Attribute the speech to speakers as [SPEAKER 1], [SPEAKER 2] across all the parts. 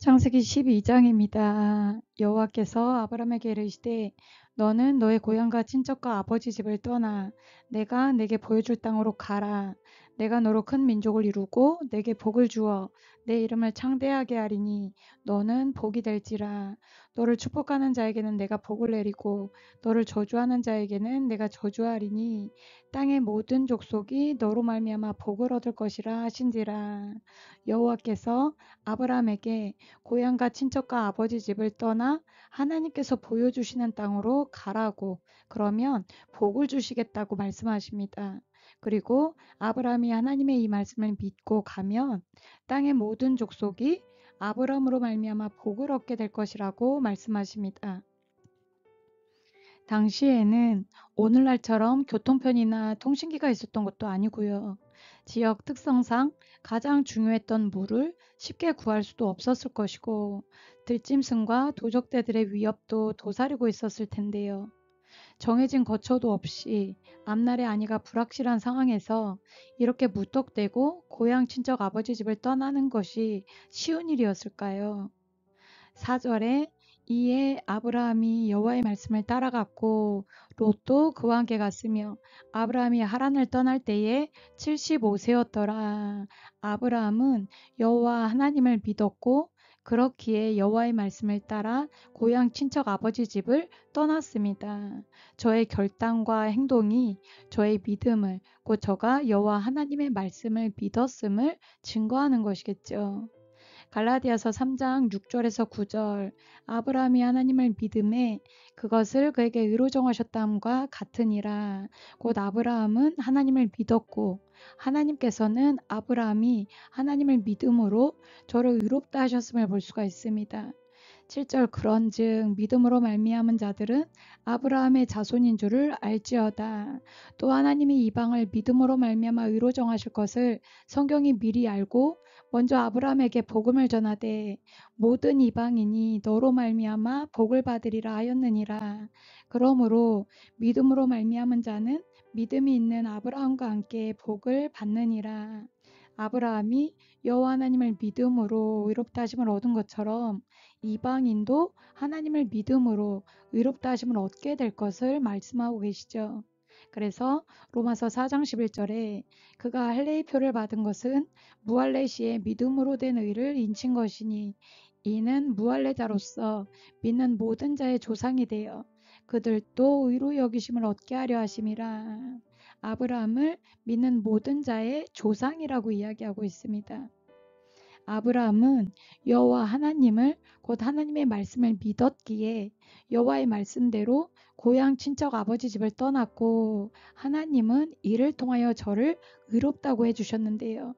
[SPEAKER 1] 창세기 12장입니다. 여호와께서 아브라함에게 이르시되 너는 너의 고향과 친척과 아버지 집을 떠나 내가 내게 보여줄 땅으로 가라. 내가 너로 큰 민족을 이루고 내게 복을 주어 내 이름을 창대하게 하리니 너는 복이 될지라. 너를 축복하는 자에게는 내가 복을 내리고 너를 저주하는 자에게는 내가 저주하리니 땅의 모든 족속이 너로 말미암아 복을 얻을 것이라 하신지라. 여호와께서 아브라함에게 고향과 친척과 아버지 집을 떠나 하나님께서 보여주시는 땅으로 가라고, 그러면 복을 주시겠다고 말씀하십니다. 그리고 아브라함이 하나님의 이 말씀을 믿고 가면 땅의 모든 족속이 아브라함으로 말미암아 복을 얻게 될 것이라고 말씀하십니다. 당시에는 오늘날처럼 교통편이나 통신기가 있었던 것도 아니고요. 지역 특성상 가장 중요했던 물을 쉽게 구할 수도 없었을 것이고, 들짐승과 도적대들의 위협도 도사리고 있었을 텐데요. 정해진 거처도 없이 앞날의 안위가 불확실한 상황에서 이렇게 무턱대고 고향 친척 아버지 집을 떠나는 것이 쉬운 일이었을까요? 4절에 이에 아브라함이 여호와의 말씀을 따라갔고 롯도 그와 함께 갔으며 아브라함이 하란을 떠날 때에 75세였더라. 아브라함은 여호와 하나님을 믿었고 그렇기에 여호와의 말씀을 따라 고향 친척 아버지 집을 떠났습니다. 저의 결단과 행동이 저의 믿음을, 곧 저가 여호와 하나님의 말씀을 믿었음을 증거하는 것이겠죠. 갈라디아서 3장 6절에서 9절 아브라함이 하나님을 믿음에 그것을 그에게 의로 정하셨다함과 같으니라. 곧 아브라함은 하나님을 믿었고 하나님께서는 아브라함이 하나님을 믿음으로 저를 의롭다 하셨음을 볼 수가 있습니다. 7절 그런즉 믿음으로 말미암은 자들은 아브라함의 자손인 줄을 알지어다. 또 하나님이 이방을 믿음으로 말미암아 의로 정하실 것을 성경이 미리 알고 먼저 아브라함에게 복음을 전하되 모든 이방인이 너로 말미암아 복을 받으리라 하였느니라. 그러므로 믿음으로 말미암은 자는 믿음이 있는 아브라함과 함께 복을 받느니라. 아브라함이 여호와 하나님을 믿음으로 의롭다 하심을 얻은 것처럼 이방인도 하나님을 믿음으로 의롭다 하심을 얻게 될 것을 말씀하고 계시죠. 그래서 로마서 4장 11절에 그가 할례의 표를 받은 것은 무할례 시에 믿음으로 된 의를 인친 것이니 이는 무할례자로서 믿는 모든 자의 조상이 되어 그들도 의로 여기심을 얻게 하려 하심이라. 아브라함을 믿는 모든 자의 조상이라고 이야기하고 있습니다. 아브라함은 여호와 하나님을, 곧 하나님의 말씀을 믿었기에 여호와의 말씀대로 고향 친척 아버지 집을 떠났고 하나님은 이를 통하여 저를 의롭다고 해주셨는데요.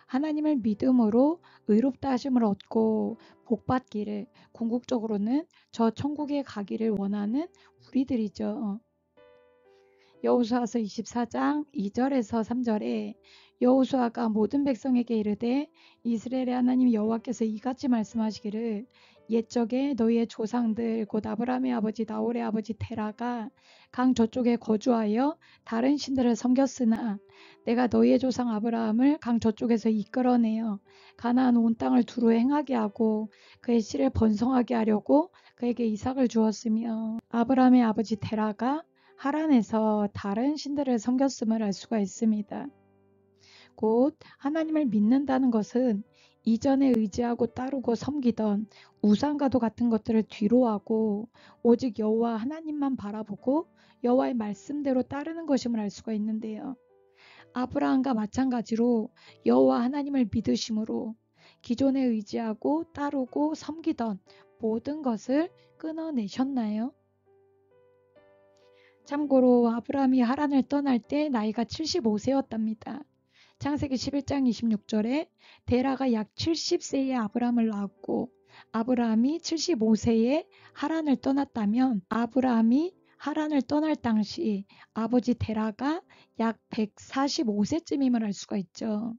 [SPEAKER 1] 하나님을 믿음으로 의롭다 하심을 얻고 복받기를, 궁극적으로는 저 천국에 가기를 원하는 우리들이죠. 여호수아서 24장 2절에서 3절에 여호수아가 모든 백성에게 이르되 이스라엘의 하나님 여호와께서 이같이 말씀하시기를 옛적에 너희의 조상들 곧 아브라함의 아버지 나홀의 아버지 테라가 강 저쪽에 거주하여 다른 신들을 섬겼으나 내가 너희의 조상 아브라함을 강 저쪽에서 이끌어내어 가나안 온 땅을 두루 행하게 하고 그의 씨를 번성하게 하려고 그에게 이삭을 주었으며 아브라함의 아버지 테라가 하란에서 다른 신들을 섬겼음을 알 수가 있습니다. 곧 하나님을 믿는다는 것은 이전에 의지하고 따르고 섬기던 우상과도 같은 것들을 뒤로하고 오직 여호와 하나님만 바라보고 여호와의 말씀대로 따르는 것임을 알 수가 있는데요. 아브라함과 마찬가지로 여호와 하나님을 믿으심으로 기존에 의지하고 따르고 섬기던 모든 것을 끊어내셨나요? 참고로 아브라함이 하란을 떠날 때 나이가 75세였답니다. 창세기 11장 26절에 데라가 약 70세에 아브라함을 낳았고 아브라함이 75세에 하란을 떠났다면 아브라함이 하란을 떠날 당시 아버지 데라가 약 145세쯤임을 알 수가 있죠.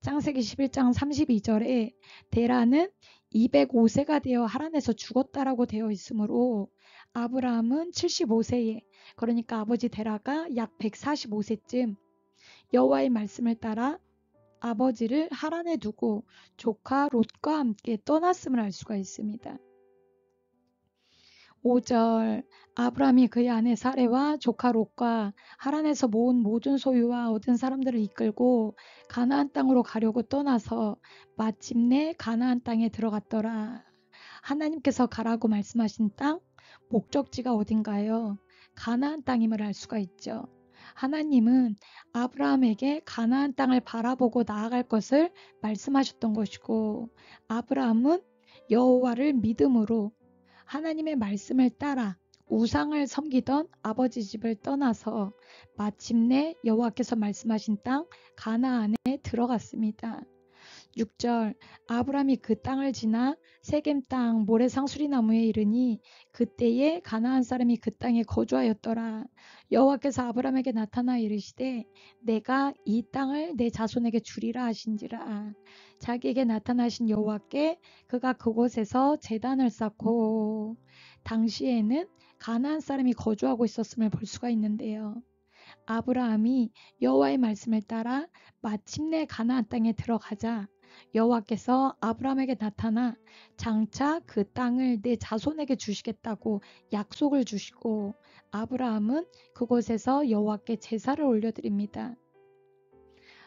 [SPEAKER 1] 창세기 11장 32절에 데라는 205세가 되어 하란에서 죽었다라고 되어 있으므로 아브라함은 75세에, 그러니까 아버지 데라가 약 145세쯤 여호와의 말씀을 따라 아버지를 하란에 두고 조카 롯과 함께 떠났음을 알 수가 있습니다. 5절 아브라함이 그의 아내 사레와 조카 롯과 하란에서 모은 모든 소유와 얻은 사람들을 이끌고 가나안 땅으로 가려고 떠나서 마침내 가나안 땅에 들어갔더라. 하나님께서 가라고 말씀하신 땅, 목적지가 어딘가요? 가나안 땅임을 알 수가 있죠. 하나님은 아브라함에게 가나안 땅을 바라보고 나아갈 것을 말씀하셨던 것이고, 아브라함은 여호와를 믿음으로 하나님의 말씀을 따라 우상을 섬기던 아버지 집을 떠나서 마침내 여호와께서 말씀하신 땅 가나안에 들어갔습니다. 6절 아브라함이 그 땅을 지나 세겜 땅 모래 상수리 나무에 이르니 그때에 가나안 사람이 그 땅에 거주하였더라. 여호와께서 아브라함에게 나타나 이르시되 내가 이 땅을 내 자손에게 주리라 하신지라. 자기에게 나타나신 여호와께 그가 그곳에서 제단을 쌓고 당시에는 가나안 사람이 거주하고 있었음을 볼 수가 있는데요. 아브라함이 여호와의 말씀을 따라 마침내 가나안 땅에 들어가자 여호와께서 아브라함에게 나타나 장차 그 땅을 내 자손에게 주시겠다고 약속을 주시고 아브라함은 그곳에서 여호와께 제사를 올려드립니다.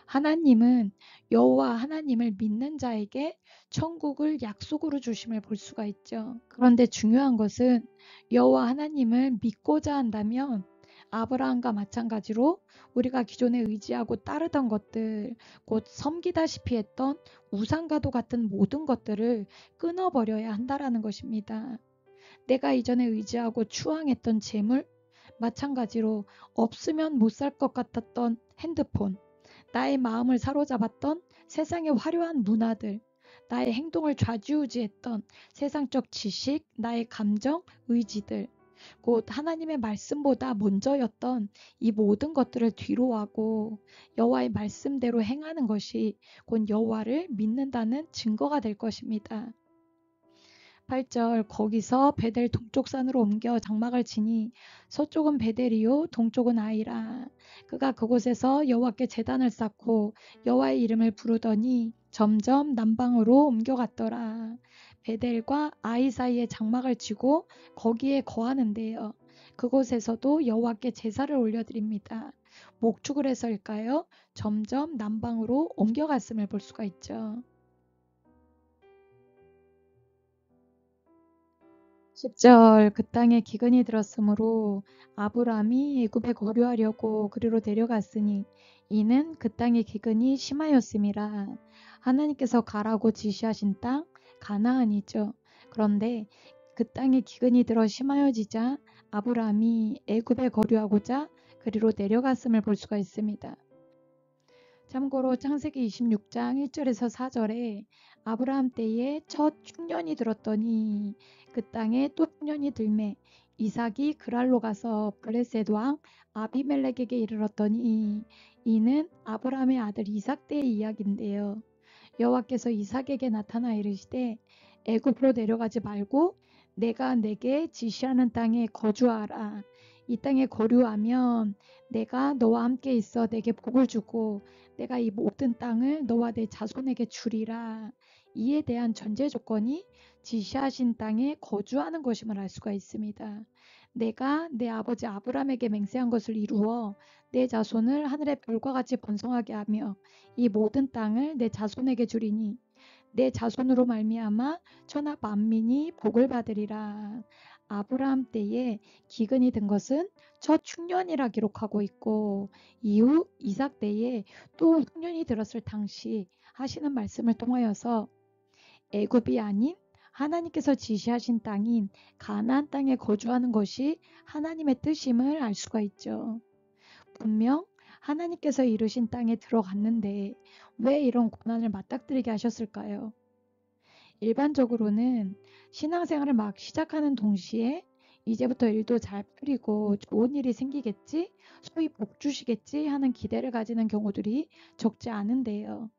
[SPEAKER 1] 하나님은 여호와 하나님을 믿는 자에게 천국을 약속으로 주심을 볼 수가 있죠. 그런데 중요한 것은 여호와 하나님을 믿고자 한다면 아브라함과 마찬가지로 우리가 기존에 의지하고 따르던 것들, 곧 섬기다시피 했던 우상과도 같은 모든 것들을 끊어버려야 한다라는 것입니다. 내가 이전에 의지하고 추앙했던 재물, 마찬가지로 없으면 못 살 것 같았던 핸드폰, 나의 마음을 사로잡았던 세상의 화려한 문화들, 나의 행동을 좌지우지했던 세상적 지식, 나의 감정, 의지들, 곧 하나님의 말씀보다 먼저였던 이 모든 것들을 뒤로하고 여호와의 말씀대로 행하는 것이 곧 여호와를 믿는다는 증거가 될 것입니다. 8절 거기서 베델 동쪽 산으로 옮겨 장막을 치니 서쪽은 베델이요 동쪽은 아이라. 그가 그곳에서 여호와께 제단을 쌓고 여호와의 이름을 부르더니 점점 남방으로 옮겨갔더라. 베델과 아이 사이에 장막을 치고 거기에 거하는데요. 그곳에서도 여호와께 제사를 올려드립니다. 목축을 해서일까요? 점점 남방으로 옮겨갔음을 볼 수가 있죠. 10절 그 땅에 기근이 들었으므로 아브라함이 애굽에 거류하려고 그리로 내려갔으니 이는 그 땅의 기근이 심하였음이라. 하나님께서 가라고 지시하신 땅 가나안이죠. 그런데 그 땅에 기근이 들어 심하여지자 아브라함이 애굽에 거류하고자 그리로 내려갔음을 볼 수가 있습니다. 참고로 창세기 26장 1절에서 4절에 아브라함 때에 첫 흉년이 들었더니 그 땅에 또 흉년이 들매 이삭이 그랄로 가서 블레셋 왕 아비멜렉에게 이르렀더니 이는 아브라함의 아들 이삭 때의 이야기인데요. 여호와께서 이삭에게 나타나 이르시되 애굽으로 내려가지 말고 내가 내게 지시하는 땅에 거주하라. 이 땅에 거류하면 내가 너와 함께 있어 내게 복을 주고 내가 이 모든 땅을 너와 내 자손에게 주리라. 이에 대한 전제 조건이 지시하신 땅에 거주하는 것임을 알 수가 있습니다. 내가 내 아버지 아브라함에게 맹세한 것을 이루어 내 자손을 하늘의 별과 같이 번성하게 하며 이 모든 땅을 내 자손에게 주리니 내 자손으로 말미암아 천하 만민이 복을 받으리라. 아브라함 때에 기근이 든 것은 첫 흉년이라 기록하고 있고 이후 이삭 때에 또 흉년이 들었을 당시 하시는 말씀을 통하여서 애굽이 아닌 하나님께서 지시하신 땅인 가나안 땅에 거주하는 것이 하나님의 뜻임을 알 수가 있죠. 분명 하나님께서 이루신 땅에 들어갔는데 왜 이런 고난을 맞닥뜨리게 하셨을까요? 일반적으로는 신앙생활을 막 시작하는 동시에 이제부터 일도 잘 풀리고 좋은 일이 생기겠지, 소위 복 주시겠지 하는 기대를 가지는 경우들이 적지 않은데요.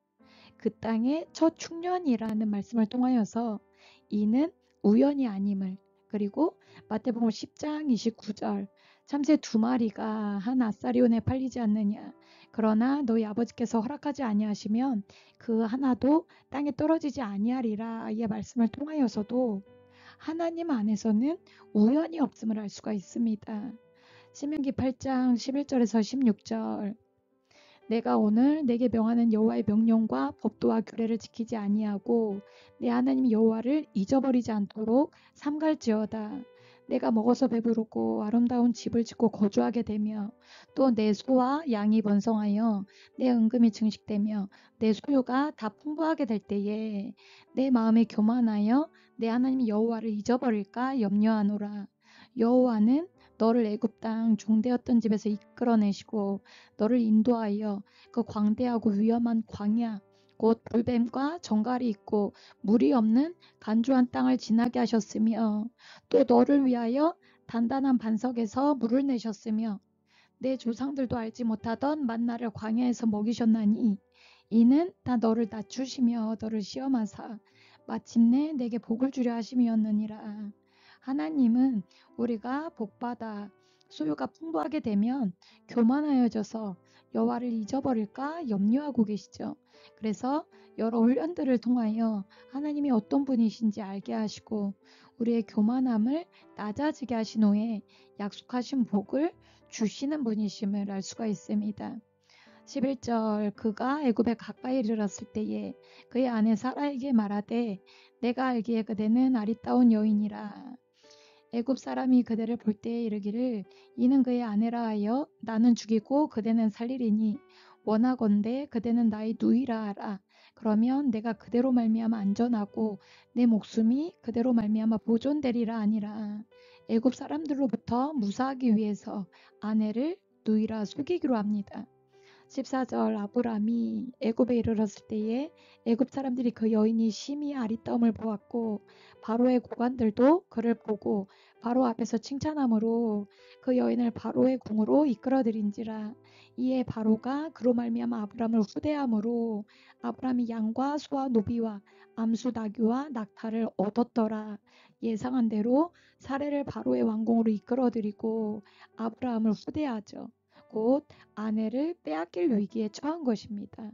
[SPEAKER 1] 그 땅의 첫 흉년이라는 말씀을 통하여서 이는 우연이 아님을, 그리고 마태복음 10장 29절 참새 2마리가 한 아사리온에 팔리지 않느냐. 그러나 너희 아버지께서 허락하지 아니하시면 그 하나도 땅에 떨어지지 아니하리라. 이의 말씀을 통하여서도 하나님 안에서는 우연이 없음을 알 수가 있습니다. 신명기 8장 11절에서 16절. 내가 오늘 내게 명하는 여호와의 명령과 법도와 규례를 지키지 아니하고 내 하나님 여호와를 잊어버리지 않도록 삼갈지어다. 내가 먹어서 배부르고 아름다운 집을 짓고 거주하게 되며 또 내 소와 양이 번성하여 내 은금이 증식되며 내 소유가 다 풍부하게 될 때에 내 마음이 교만하여 내 하나님 여호와를 잊어버릴까 염려하노라. 여호와는 너를 애굽 땅 종되었던 집에서 이끌어내시고 너를 인도하여 그 광대하고 위험한 광야 곧 불뱀과 정갈이 있고 물이 없는 간주한 땅을 지나게 하셨으며 또 너를 위하여 단단한 반석에서 물을 내셨으며 내 조상들도 알지 못하던 만나를 광야에서 먹이셨나니 이는 다 너를 낮추시며 너를 시험하사 마침내 내게 복을 주려 하심이었느니라. 하나님은 우리가 복받아 소유가 풍부하게 되면 교만하여져서 여호와를 잊어버릴까 염려하고 계시죠. 그래서 여러 훈련들을 통하여 하나님이 어떤 분이신지 알게 하시고 우리의 교만함을 낮아지게 하신 후에 약속하신 복을 주시는 분이심을 알 수가 있습니다. 11절 그가 애굽에 가까이 이르렀을 때에 그의 아내 사라에게 말하되 내가 알기에 그대는 아리따운 여인이라. 애굽 사람이 그대를 볼 때에 이르기를 이는 그의 아내라 하여 나는 죽이고 그대는 살리리니 원하건대 그대는 나의 누이라 하라. 그러면 내가 그대로 말미암아 안전하고 내 목숨이 그대로 말미암아 보존되리라 하니라. 애굽 사람들로부터 무사하기 위해서 아내를 누이라 속이기로 합니다. 14절 아브람이 애굽에 이르렀을 때에 애굽 사람들이 그 여인이 심히 아리따움을 보았고 바로의 고관들도 그를 보고 바로 앞에서 칭찬함으로 그 여인을 바로의 궁으로 이끌어들인지라. 이에 바로가 그로 말미암아 아브람을 후대함으로 아브람이 양과 소와 노비와 암수 나귀와 낙타를 얻었더라. 예상한 대로 사례를 바로의 왕궁으로 이끌어들이고 아브라함을 후대하죠. 곧 아내를 빼앗길 위기에 처한 것입니다.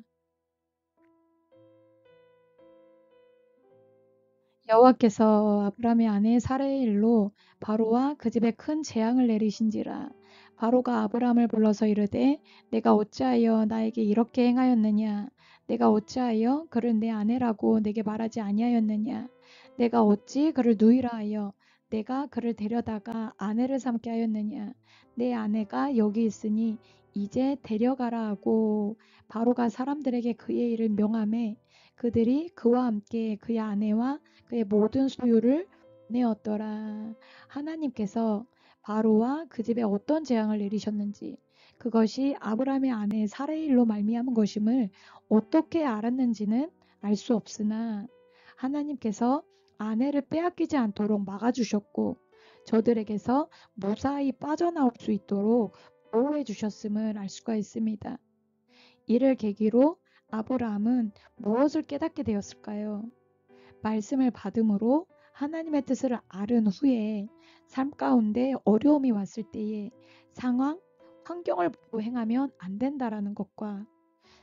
[SPEAKER 1] 여호와께서 아브라함의 아내 사레의 일로 바로와 그 집에 큰 재앙을 내리신지라. 바로가 아브라함을 불러서 이르되 내가 어찌하여 나에게 이렇게 행하였느냐. 내가 어찌하여 그를 내 아내라고 내게 말하지 아니하였느냐. 내가 어찌 그를 누이라 하여 내가 그를 데려다가 아내를 삼게 하였느냐. 내 아내가 여기 있으니 이제 데려가라 하고 바로가 사람들에게 그의 일을 명하매 그들이 그와 함께 그의 아내와 그의 모든 소유를 내었더라. 하나님께서 바로와 그 집에 어떤 재앙을 내리셨는지 그것이 아브라함의 아내 사레의 일로 말미암은 것임을 어떻게 알았는지는 알 수 없으나 하나님께서 아내를 빼앗기지 않도록 막아주셨고 저들에게서 무사히 빠져나올 수 있도록 보호해 주셨음을 알 수가 있습니다. 이를 계기로 아브라함은 무엇을 깨닫게 되었을까요? 말씀을 받음으로 하나님의 뜻을 아른 후에 삶 가운데 어려움이 왔을 때에 상황, 환경을 보고 행하면 안 된다라는 것과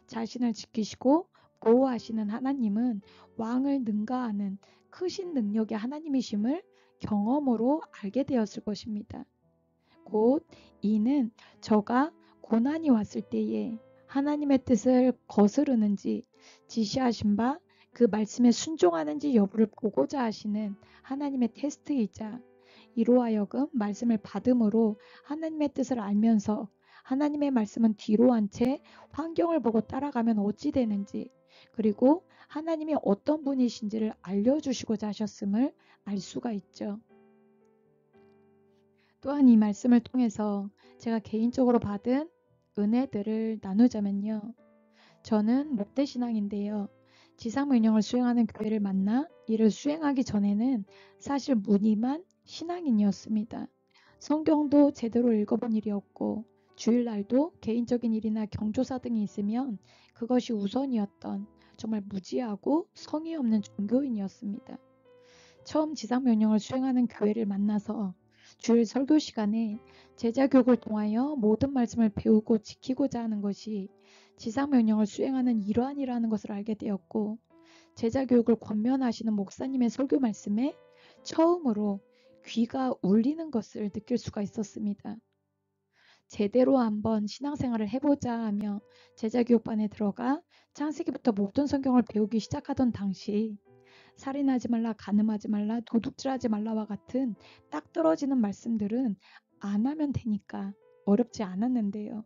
[SPEAKER 1] 자신을 지키시고 보호하시는 하나님은 왕을 능가하는 크신 능력의 하나님이심을 경험으로 알게 되었을 것입니다. 곧 이는 저가 고난이 왔을 때에 하나님의 뜻을 거스르는지 지시하신 바 그 말씀에 순종하는지 여부를 보고자 하시는 하나님의 테스트이자 이로 하여금 말씀을 받음으로 하나님의 뜻을 알면서 하나님의 말씀은 뒤로 한 채 환경을 보고 따라가면 어찌 되는지 그리고 하나님이 어떤 분이신지를 알려주시고자 하셨음을 알 수가 있죠. 또한 이 말씀을 통해서 제가 개인적으로 받은 은혜들을 나누자면요. 저는 목대신앙인데요. 지상명령을 수행하는 교회를 만나 이를 수행하기 전에는 사실 무늬만 신앙인이었습니다. 성경도 제대로 읽어본 일이 없고 주일날도 개인적인 일이나 경조사 등이 있으면 그것이 우선이었던 정말 무지하고 성의 없는 종교인이었습니다. 처음 지상명령을 수행하는 교회를 만나서 주일 설교 시간에 제자 교육을 통하여 모든 말씀을 배우고 지키고자 하는 것이 지상 명령을 수행하는 일환이라는 것을 알게 되었고, 제자 교육을 권면하시는 목사님의 설교 말씀에 처음으로 귀가 울리는 것을 느낄 수가 있었습니다. 제대로 한번 신앙생활을 해보자 하며 제자교육반에 들어가 창세기부터 모든 성경을 배우기 시작하던 당시, 살인하지 말라, 간음하지 말라, 도둑질하지 말라와 같은 딱 떨어지는 말씀들은 안 하면 되니까 어렵지 않았는데요.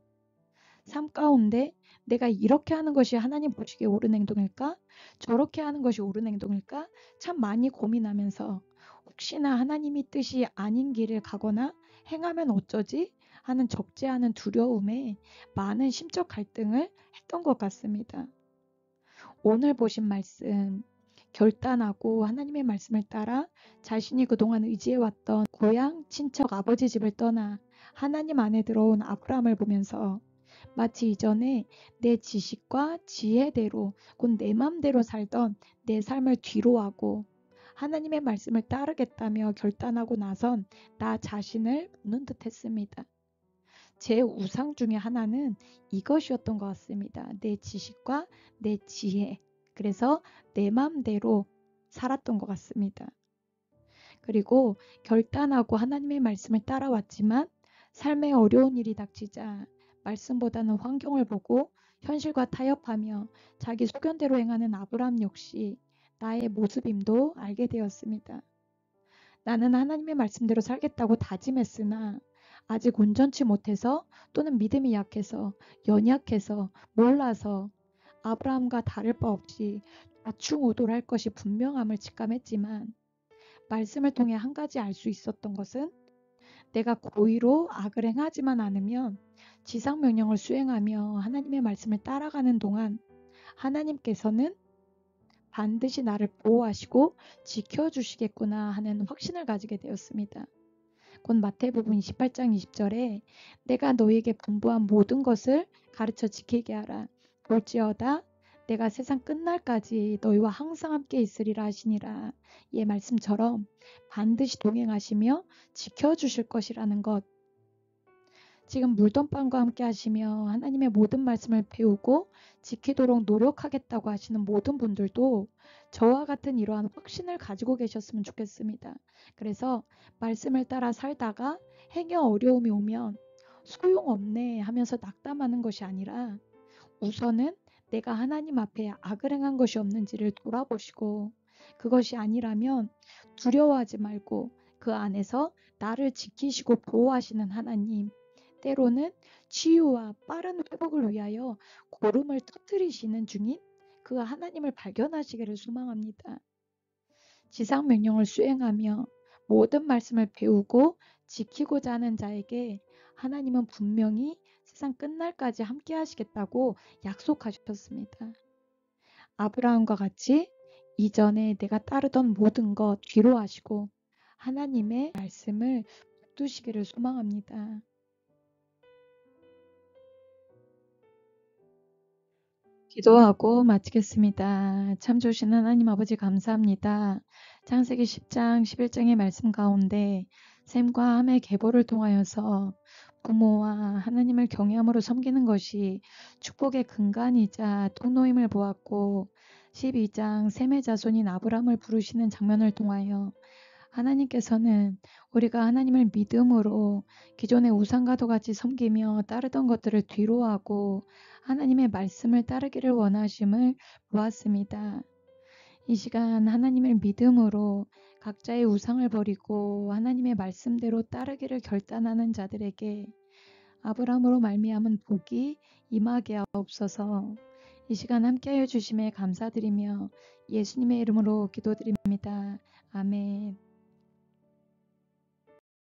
[SPEAKER 1] 삶 가운데 내가 이렇게 하는 것이 하나님 보시기에 옳은 행동일까? 저렇게 하는 것이 옳은 행동일까? 참 많이 고민하면서 혹시나 하나님이 뜻이 아닌 길을 가거나 행하면 어쩌지? 하는 적지 않은 두려움에 많은 심적 갈등을 했던 것 같습니다. 오늘 보신 말씀, 결단하고 하나님의 말씀을 따라 자신이 그동안 의지해왔던 고향, 친척, 아버지 집을 떠나 하나님 안에 들어온 아브라함을 보면서 마치 이전에 내 지식과 지혜대로 곧 내 맘대로 살던 내 삶을 뒤로하고 하나님의 말씀을 따르겠다며 결단하고 나선 나 자신을 보는 듯 했습니다. 제 우상 중에 하나는 이것이었던 것 같습니다. 내 지식과 내 지혜. 그래서 내 맘대로 살았던 것 같습니다. 그리고 결단하고 하나님의 말씀을 따라왔지만 삶에 어려운 일이 닥치자 말씀보다는 환경을 보고 현실과 타협하며 자기 소견대로 행하는 아브라함 역시 나의 모습임도 알게 되었습니다. 나는 하나님의 말씀대로 살겠다고 다짐했으나 아직 온전치 못해서 또는 믿음이 약해서 연약해서 몰라서 아브라함과 다를 바 없이 좌충우돌할 것이 분명함을 직감했지만 말씀을 통해 한 가지 알 수 있었던 것은 내가 고의로 악을 행하지만 않으면 지상 명령을 수행하며 하나님의 말씀을 따라가는 동안 하나님께서는 반드시 나를 보호하시고 지켜주시겠구나 하는 확신을 가지게 되었습니다. 곧 마태복음 28장 20절에 내가 너희에게 분부한 모든 것을 가르쳐 지키게 하라. 볼지어다 내가 세상 끝날까지 너희와 항상 함께 있으리라 하시니라. 이 말씀처럼 반드시 동행하시며 지켜주실 것이라는 것. 지금 물던빵과 함께 하시며 하나님의 모든 말씀을 배우고 지키도록 노력하겠다고 하시는 모든 분들도 저와 같은 이러한 확신을 가지고 계셨으면 좋겠습니다. 그래서 말씀을 따라 살다가 행여 어려움이 오면 소용없네 하면서 낙담하는 것이 아니라 우선은 내가 하나님 앞에 악을 행한 것이 없는지를 돌아보시고, 그것이 아니라면 두려워하지 말고 그 안에서 나를 지키시고 보호하시는 하나님, 때로는 치유와 빠른 회복을 위하여 고름을 터뜨리시는 중인 그 하나님을 발견하시기를 소망합니다. 지상 명령을 수행하며 모든 말씀을 배우고 지키고자 하는 자에게 하나님은 분명히 세상 끝날까지 함께 하시겠다고 약속하셨습니다. 아브라함과 같이 이전에 내가 따르던 모든 것 뒤로 하시고 하나님의 말씀을 붙드시기를 소망합니다. 기도하고 마치겠습니다. 참 좋으신 하나님 아버지 감사합니다. 창세기 10장 11장의 말씀 가운데 셈과 함의 계보를 통하여서 부모와 하나님을 경외함으로 섬기는 것이 축복의 근간이자 통로임을 보았고, 12장 셈의 자손인 아브람을 부르시는 장면을 통하여 하나님께서는 우리가 하나님을 믿음으로 기존의 우상과도 같이 섬기며 따르던 것들을 뒤로하고 하나님의 말씀을 따르기를 원하심을 보았습니다. 이 시간 하나님을 믿음으로 각자의 우상을 버리고 하나님의 말씀대로 따르기를 결단하는 자들에게 아브라함으로 말미암은 복이 임하게 하옵소서. 이 시간 함께하여 주심에 감사드리며 예수님의 이름으로 기도드립니다. 아멘.